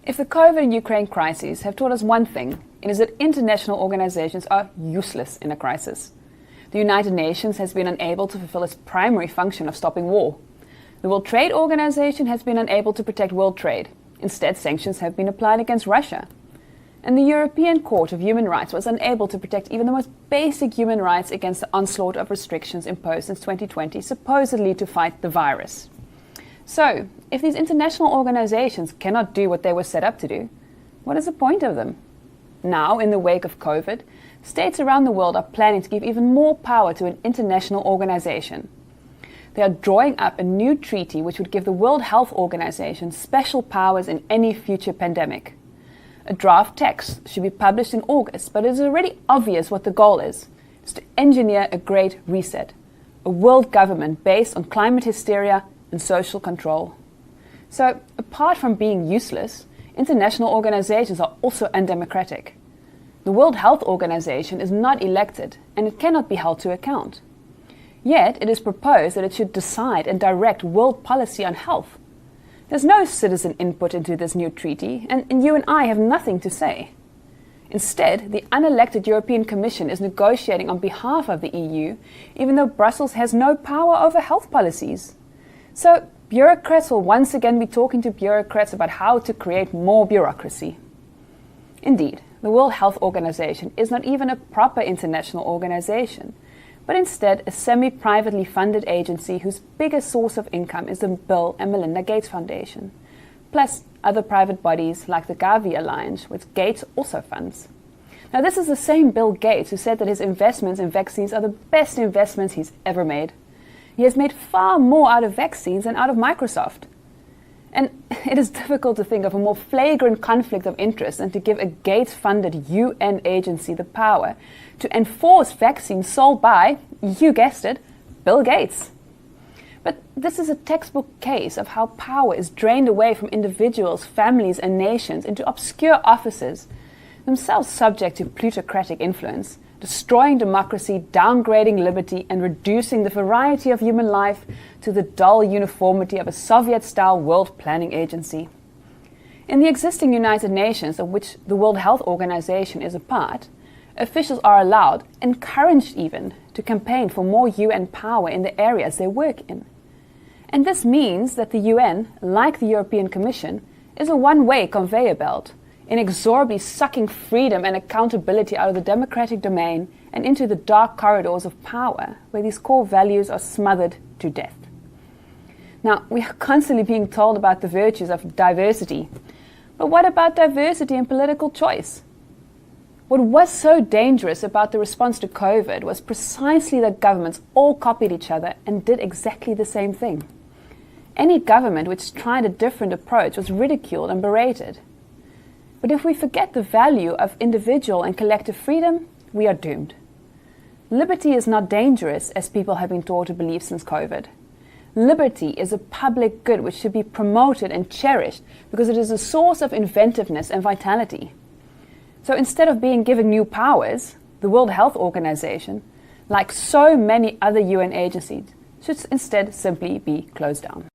If the COVID and Ukraine crises have taught us one thing, it is that international organizations are useless in a crisis. The United Nations has been unable to fulfill its primary function of stopping war. The World Trade Organization has been unable to protect world trade. Instead, sanctions have been applied against Russia. And the European Court of Human Rights was unable to protect even the most basic human rights against the onslaught of restrictions imposed since 2020, supposedly to fight the virus. So, if these international organizations cannot do what they were set up to do, what is the point of them? Now, in the wake of COVID, states around the world are planning to give even more power to an international organization. They are drawing up a new treaty which would give the World Health Organization special powers in any future pandemic. A draft text should be published in August, but it is already obvious what the goal is. It's to engineer a great reset, a world government based on climate hysteria and social control. So, apart from being useless, international organizations are also undemocratic. The World Health Organization is not elected and it cannot be held to account. Yet, it is proposed that it should decide and direct world policy on health. There's no citizen input into this new treaty, and you and I have nothing to say. Instead, the unelected European Commission is negotiating on behalf of the EU, even though Brussels has no power over health policies. So, bureaucrats will once again be talking to bureaucrats about how to create more bureaucracy. Indeed, the World Health Organization is not even a proper international organization, but instead a semi-privately funded agency whose biggest source of income is the Bill and Melinda Gates Foundation, plus other private bodies like the Gavi Alliance, which Gates also funds. Now, this is the same Bill Gates who said that his investments in vaccines are the best investments he's ever made. He has made far more out of vaccines than out of Microsoft. And it is difficult to think of a more flagrant conflict of interest than to give a Gates-funded UN agency the power to enforce vaccines sold by, you guessed it, Bill Gates. But this is a textbook case of how power is drained away from individuals, families, and nations into obscure offices, themselves subject to plutocratic influence, destroying democracy, downgrading liberty, and reducing the variety of human life to the dull uniformity of a Soviet-style world planning agency. In the existing United Nations, of which the World Health Organization is a part, officials are allowed, encouraged even, to campaign for more UN power in the areas they work in. And this means that the UN, like the European Commission, is a one-way conveyor belt, inexorably sucking freedom and accountability out of the democratic domain and into the dark corridors of power, where these core values are smothered to death. Now, we are constantly being told about the virtues of diversity, but what about diversity in political choice? What was so dangerous about the response to COVID was precisely that governments all copied each other and did exactly the same thing. Any government which tried a different approach was ridiculed and berated. But if we forget the value of individual and collective freedom, we are doomed. Liberty is not dangerous, as people have been taught to believe since COVID. Liberty is a public good which should be promoted and cherished because it is a source of inventiveness and vitality. So instead of being given new powers, the World Health Organization, like so many other UN agencies, should instead simply be closed down.